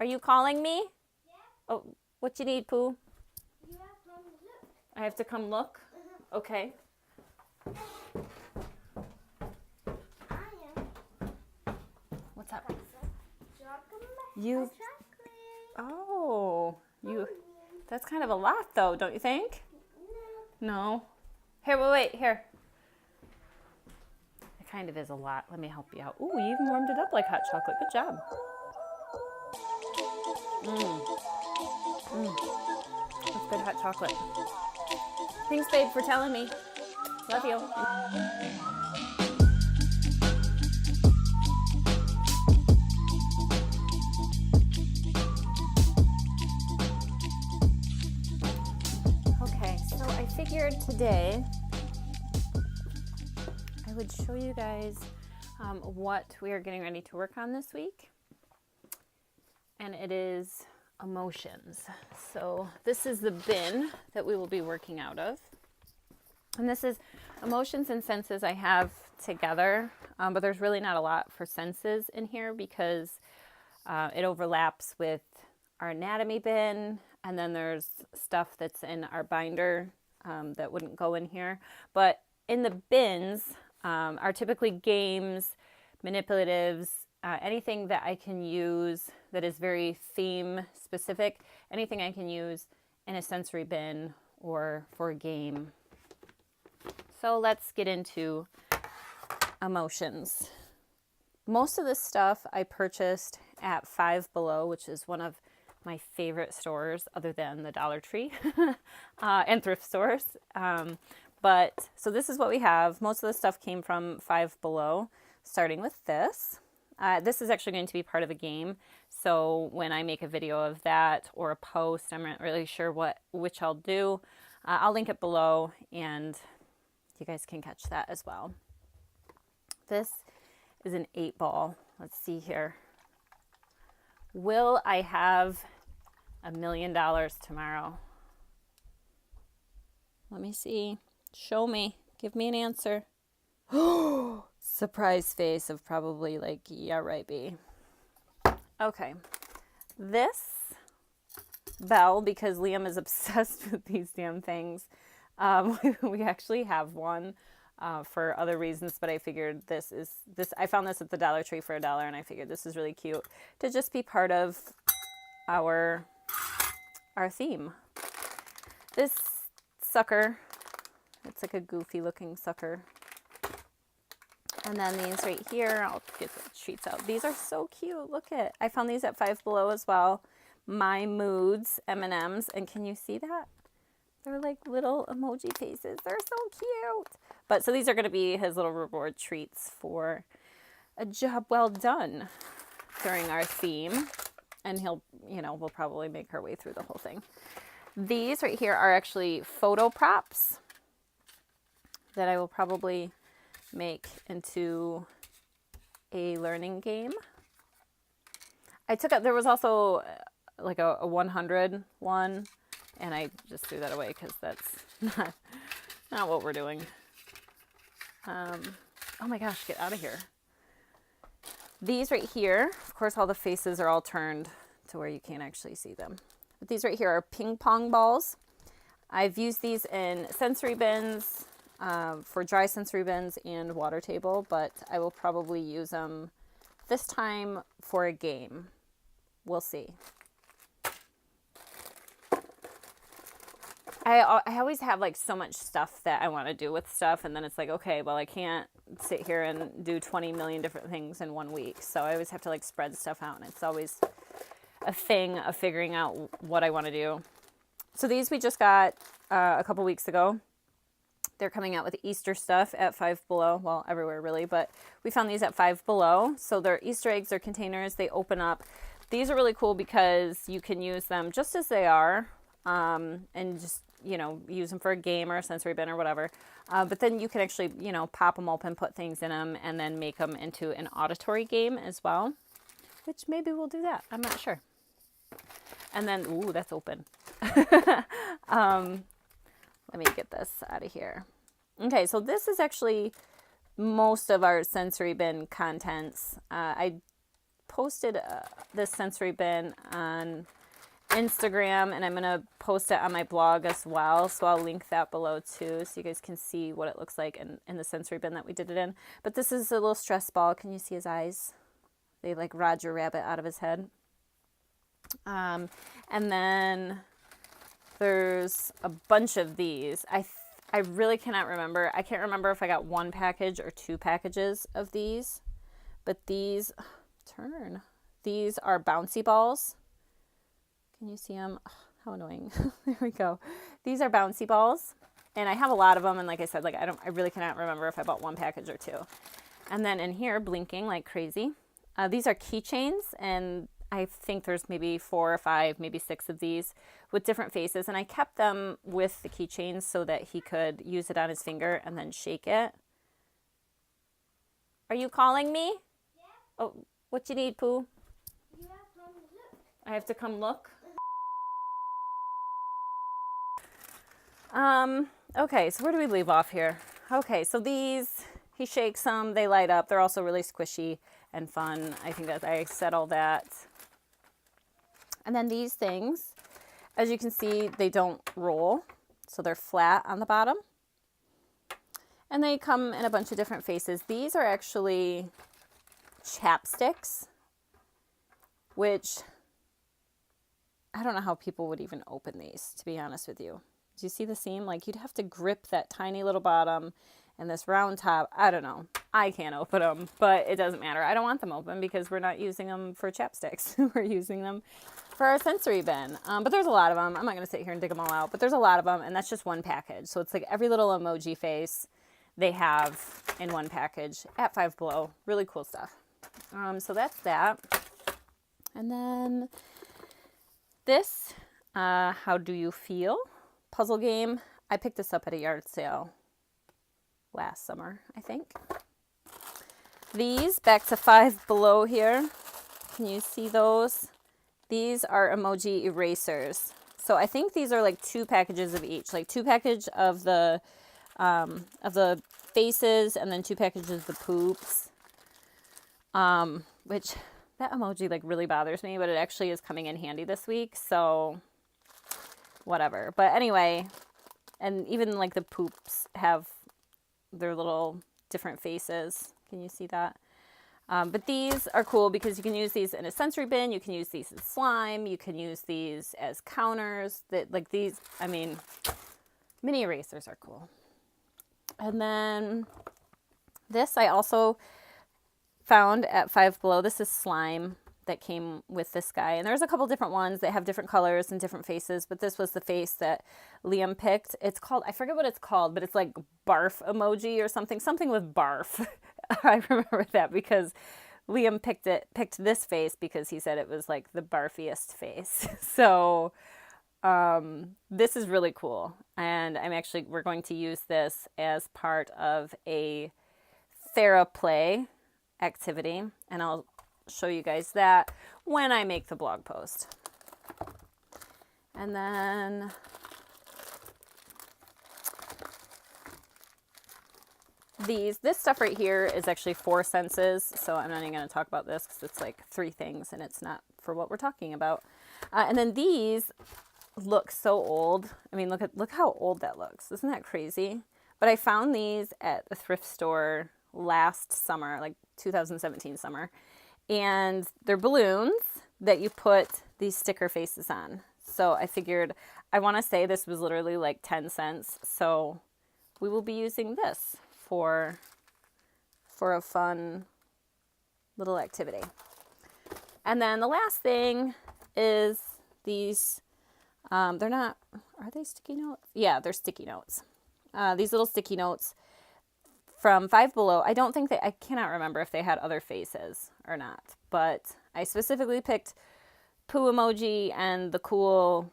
Are you calling me? Yeah. Oh, what you need, Pooh? You have to come look. I have to come look? Okay. I am. What's up? You. Oh, that's kind of a lot though, don't you think? No. Here, wait, here. It kind of is a lot. Let me help you out. Ooh, you even warmed it up like hot chocolate. Good job. That's good hot chocolate. Thanks, babe, for telling me. Love you. Okay, so I figured today I would show you guys what we are getting ready to work on this week. And it is emotions. So this is the bin that we will be working out of. And this is emotions and senses I have together, but there's really not a lot for senses in here because it overlaps with our anatomy bin, and then there's stuff that's in our binder that wouldn't go in here. But in the bins are typically games, manipulatives, anything that I can use that is very theme specific, anything I can use in a sensory bin or for a game. So let's get into emotions. Most of this stuff I purchased at Five Below, which is one of my favorite stores other than the Dollar Tree and thrift stores. But so this is what we have. Most of the stuff came from Five Below, starting with this. This is actually going to be part of a game. So when I make a video of that or a post, I'm not really sure which I'll do. I'll link it below and you guys can catch that as well. This is an 8-ball. Let's see here. Will I have $1 million tomorrow? Let me see. Show me. Give me an answer. Surprise face of probably like, yeah, right, B. Okay. This bell, because Liam is obsessed with these damn things. We actually have one for other reasons, but I figured this. I found this at the Dollar Tree for $1, and I figured this is really cute to just be part of our theme. This sucker, it's like a goofy looking sucker. And then these right here, I'll get the treats out. These are so cute. Look at, I found these at Five Below as well. My Moods M&Ms, and can you see that? They're like little emoji faces. They're so cute. But so these are going to be his little reward treats for a job well done during our theme. And he'll, we'll probably make our way through the whole thing. These right here are actually photo props that I will probably make into a learning game. I took out, there was also like a 100 one, and I just threw that away because that's not what we're doing. Oh my gosh, get out of here. These right here, of course, all the faces are all turned to where you can't actually see them. But these right here are ping pong balls. I've used these in sensory bins, for dry sensory bins and water table, but I will probably use them this time for a game. We'll see. I always have like so much stuff that I want to do with stuff, and then it's like, okay, well, I can't sit here and do 20 million different things in 1 week. So I always have to like spread stuff out, and it's always a thing of figuring out what I want to do. So these we just got a couple weeks ago. They're coming out with Easter stuff at Five Below. Well, everywhere really, but we found these at Five Below. So they're Easter eggs, they're containers, they open up. These are really cool because you can use them just as they are, and just, use them for a game or a sensory bin or whatever. But then you can actually, pop them open, put things in them, and then make them into an auditory game as well, which maybe we'll do that. I'm not sure. And then, ooh, that's open. Let me get this out of here. Okay, so this is actually most of our sensory bin contents. I posted this sensory bin on Instagram, and I'm going to post it on my blog as well. So I'll link that below too, so you guys can see what it looks like in the sensory bin that we did it in. But this is a little stress ball. Can you see his eyes? They like Roger Rabbit out of his head. And then there's a bunch of these. I really cannot remember. I can't remember if I got 1 package or 2 packages of these. But these, these are Bouncy Balls. Can you see them? Oh, how annoying. There we go. These are Bouncy Balls. And I have a lot of them. And like I said, like I really cannot remember if I bought 1 package or 2. And then in here, blinking like crazy. These are Keychains, and I think there's maybe 4 or 5, maybe 6 of these with different faces. And I kept them with the keychains so that he could use it on his finger and then shake it. Are you calling me? Yeah. Oh, what you need, Pooh? You have to look. I have to come look? Okay, so where do we leave off here? Okay, so these, he shakes them, they light up. They're also really squishy and fun. I think that I said all that. And then these things, as you can see, they don't roll. So they're flat on the bottom. And they come in a bunch of different faces. These are actually chapsticks, which I don't know how people would even open these, to be honest with you. Do you see the seam? Like, you'd have to grip that tiny little bottom and this round top. I don't know. I can't open them, but it doesn't matter. I don't want them open because we're not using them for chapsticks. We're using them for our sensory bin. But there's a lot of them. I'm not going to sit here and dig them all out, but there's a lot of them, and that's just 1 package. So it's like every little emoji face they have in 1 package at Five Below. Really cool stuff. So that's that. And then this, How Do You Feel? Puzzle game. I picked this up at a yard sale last summer, I think. These, back to Five Below here. Can you see those? These are Emoji Erasers. So I think these are like 2 packages of each, like 2 packages of the faces, and then 2 packages of the poops. Which that emoji like really bothers me, but it actually is coming in handy this week, so whatever. But anyway, and even like the poops have their little different faces. Can you see that? But these are cool because you can use these in a sensory bin. You can use these as slime. You can use these as counters. That, like these, I mean, mini erasers are cool. And then this I also found at Five Below. This is slime that came with this guy. And there's a couple different ones that have different colors and different faces, but this was the face that Liam picked. It's called, I forget what it's called, but it's like barf emoji or something with barf. I remember that because Liam picked this face because he said it was like the barfiest face. So this is really cool. And we're going to use this as part of a TheraPlay activity, and I'll show you guys that when I make the blog post. And then this stuff right here is actually 4 senses, so I'm not even going to talk about this because it's like 3 things and it's not for what we're talking about. And then these look so old. I mean, look how old that looks. Isn't that crazy? But I found these at a thrift store last summer, like 2017 summer. And they're balloons that you put these sticker faces on. So I figured, I want to say this was literally like 10 cents. So we will be using this for a fun little activity. And then the last thing is these, are they sticky notes? Yeah, they're sticky notes. These little sticky notes from Five Below. I cannot remember if they had other faces or not, but I specifically picked Pooh emoji and the cool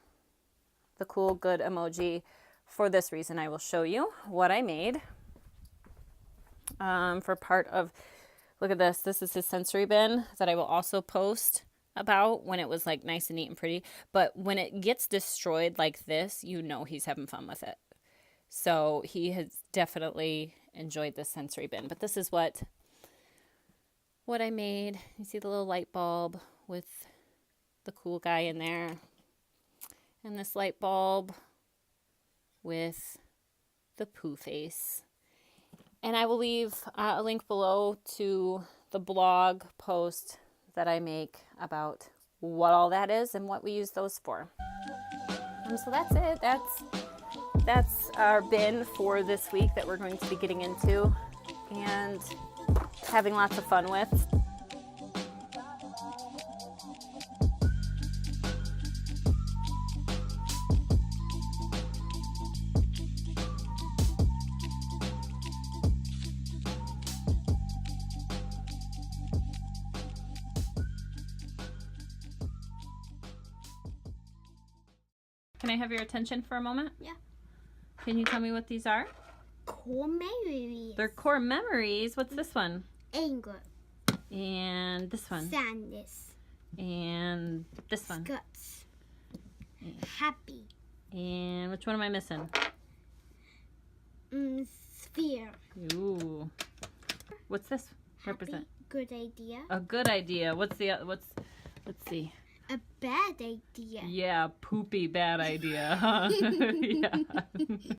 good emoji for this reason. I will show you what I made for part of, look at this. This is his sensory bin that I will also post about when it was like nice and neat and pretty. But when it gets destroyed like this, you know he's having fun with it. So he has definitely enjoyed this sensory bin. But this is what what I made. You see the little light bulb with the cool guy in there. And this light bulb with the poo face. And I will leave a link below to the blog post that I make about what all that is and what we use those for. So that's it. That's our bin for this week that we're going to be getting into and having lots of fun with. Can I have your attention for a moment? Yeah. Can you tell me what these are? Core memories. They're core memories. What's this one? Anger. And this one? Sadness. And this one? Guts. Happy. And which one am I missing? Sphere. Ooh. What's this represent? Good idea. A good idea. Let's see. A bad idea. Yeah, poopy bad idea. Yeah.